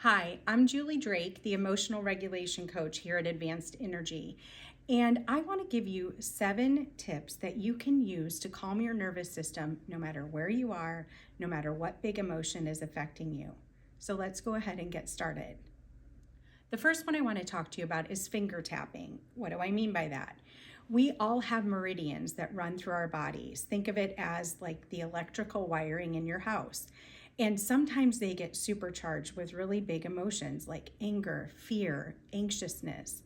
Hi, I'm Julie Drake, the emotional regulation coach here at Advanced Energy. And I want to give you 7 tips that you can use to calm your nervous system no matter where you are, no matter what big emotion is affecting you. So let's go ahead and get started. The first one I want to talk to you about is finger tapping. What do I mean by that? We all have meridians that run through our bodies. Think of it as like the electrical wiring in your house. And sometimes they get supercharged with really big emotions like anger, fear, anxiousness.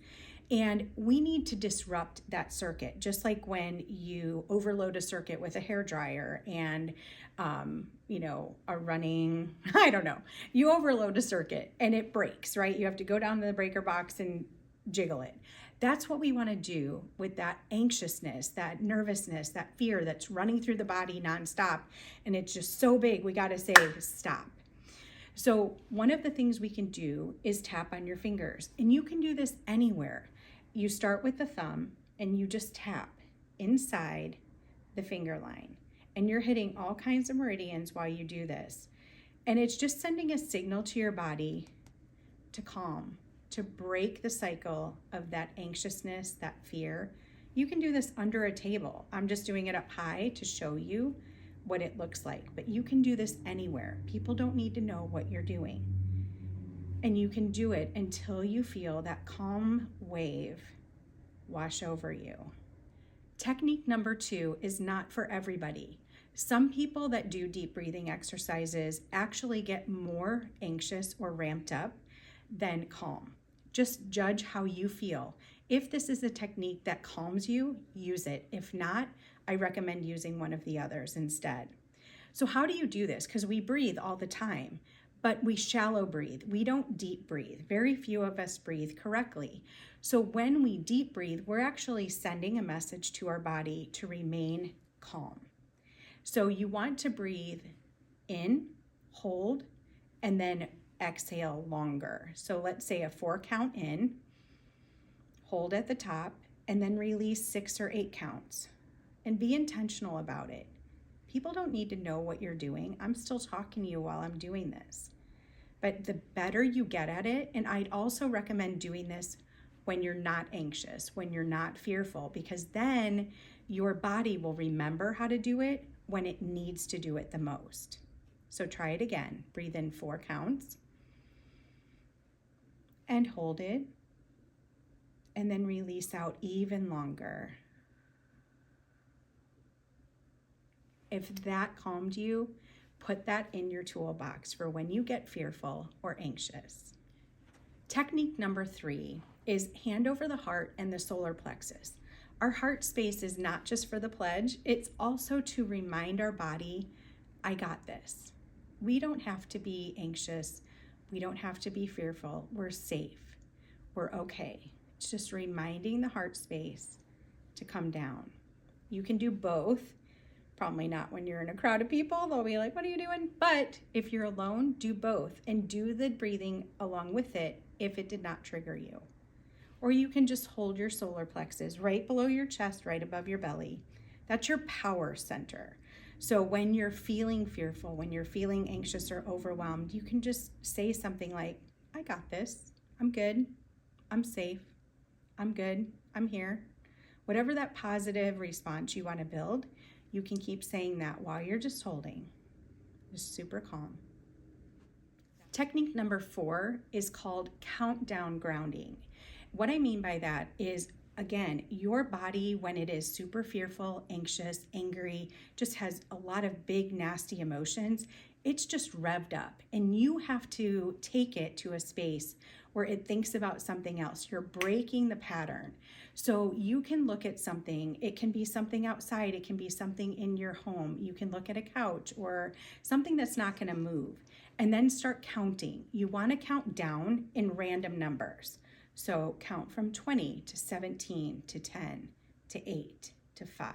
And we need to disrupt that circuit, just like when you overload a circuit with a hair dryer and, are running, I don't know, you overload a circuit and it breaks, right? You have to go down to the breaker box and jiggle it. That's what we want to do with that anxiousness, that nervousness, that fear that's running through the body nonstop. And it's just so big, we got to say, stop. So one of the things we can do is tap on your fingers. And you can do this anywhere. You start with the thumb and you just tap inside the finger line. And you're hitting all kinds of meridians while you do this. And it's just sending a signal to your body to calm, to break the cycle of that anxiousness, that fear. You can do this under a table. I'm just doing it up high to show you what it looks like, but you can do this anywhere. People don't need to know what you're doing. And you can do it until you feel that calm wave wash over you. Technique number 2 is not for everybody. Some people that do deep breathing exercises actually get more anxious or ramped up than calm. Just judge how you feel. If this is a technique that calms you, use it. If not, I recommend using one of the others instead. So how do you do this? Because we breathe all the time, but we shallow breathe. We don't deep breathe. Very few of us breathe correctly. So when we deep breathe, we're actually sending a message to our body to remain calm. So you want to breathe in, hold, and then exhale longer. So let's say a 4 count in, hold at the top, and then release 6 or 8 counts. And be intentional about it. People don't need to know what you're doing. I'm still talking to you while I'm doing this. But the better you get at it, and I'd also recommend doing this when you're not anxious, when you're not fearful, because then your body will remember how to do it when it needs to do it the most. So try it again. Breathe in 4 counts and hold it, and then release out even longer. If that calmed you, put that in your toolbox for when you get fearful or anxious. Technique number 3 is hand over the heart and the solar plexus. Our heart space is not just for the pledge, it's also to remind our body, I got this. We don't have to be anxious. We don't have to be fearful. We're safe. We're okay. It's just reminding the heart space to come down. You can do both. Probably not when you're in a crowd of people. They'll be like, what are you doing? But if you're alone, do both and do the breathing along with it if it did not trigger you. Or you can just hold your solar plexus right below your chest, right above your belly. That's your power center. So when you're feeling fearful, when you're feeling anxious or overwhelmed, you can just say something like, I got this. I'm good. I'm safe. I'm good. I'm here. Whatever that positive response you want to build, you can keep saying that while you're just holding, just super calm. Technique number 4 is called countdown grounding. What I mean by that is, again, your body, when it is super fearful, anxious, angry, just has a lot of big, nasty emotions, it's just revved up. And you have to take it to a space where it thinks about something else. You're breaking the pattern. So you can look at something. It can be something outside. It can be something in your home. You can look at a couch or something that's not going to move. And then start counting. You want to count down in random numbers. So count from 20 to 17 to 10 to 8 to 5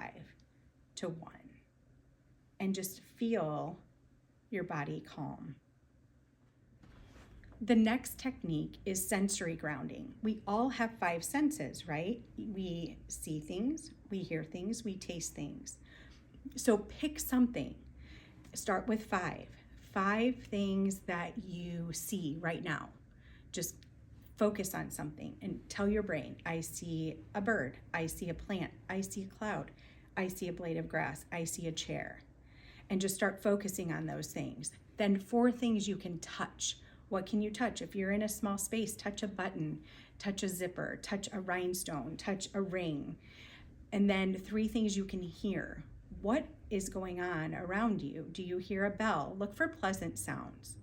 to 1. And just feel your body calm. The next technique is sensory grounding. We all have 5 senses, right? We see things, we hear things, we taste things. So pick something. Start with 5. 5 things that you see right now. Just focus on something and tell your brain, I see a bird, I see a plant, I see a cloud, I see a blade of grass, I see a chair. And just start focusing on those things. Then 4 things you can touch. What can you touch? If you're in a small space, touch a button, touch a zipper, touch a rhinestone, touch a ring. And then 3 things you can hear. What is going on around you? Do you hear a bell? Look for pleasant sounds.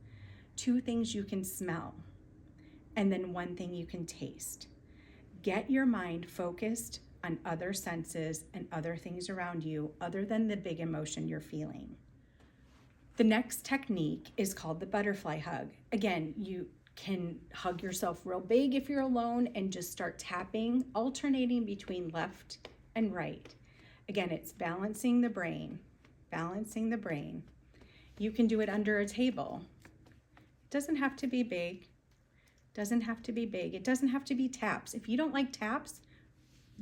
2 things you can smell. And then 1 thing you can taste. Get your mind focused on other senses and other things around you other than the big emotion you're feeling. The next technique is called the butterfly hug. Again, you can hug yourself real big if you're alone and just start tapping, alternating between left and right. Again, it's balancing the brain, balancing the brain. You can do it under a table. It doesn't have to be big. Doesn't have to be big. It doesn't have to be taps. If you don't like taps,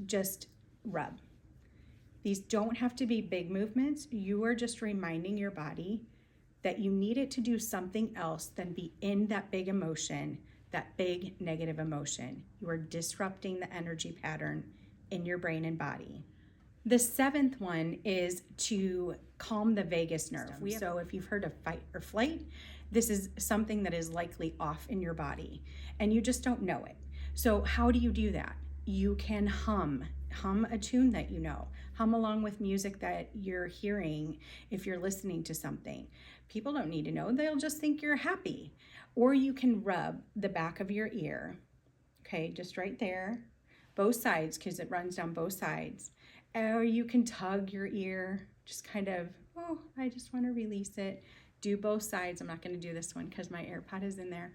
just rub. These don't have to be big movements. You are just reminding your body that you need it to do something else than be in that big emotion, that big negative emotion. You are disrupting the energy pattern in your brain and body. The 7th one is to calm the vagus nerve. So if you've heard of fight or flight, this is something that is likely off in your body and you just don't know it. So how do you do that? You can hum a tune that you know. Hum along with music that you're hearing if you're listening to something. People don't need to know, they'll just think you're happy. Or you can rub the back of your ear, okay, just right there, both sides, because it runs down both sides. Or you can tug your ear, just kind of, oh, I just want to release it. Do both sides. I'm not going to do this one because my AirPod is in there.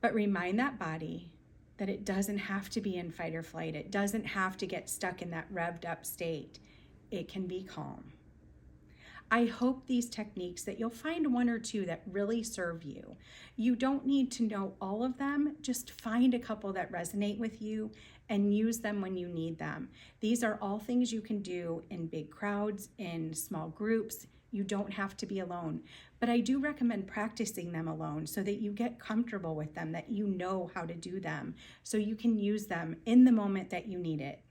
But remind that body that it doesn't have to be in fight or flight. It doesn't have to get stuck in that revved up state. It can be calm. I hope these techniques that you'll find 1 or 2 that really serve you. You don't need to know all of them. Just find a couple that resonate with you and use them when you need them. These are all things you can do in big crowds, in small groups. You don't have to be alone. But I do recommend practicing them alone so that you get comfortable with them, that you know how to do them, so you can use them in the moment that you need it.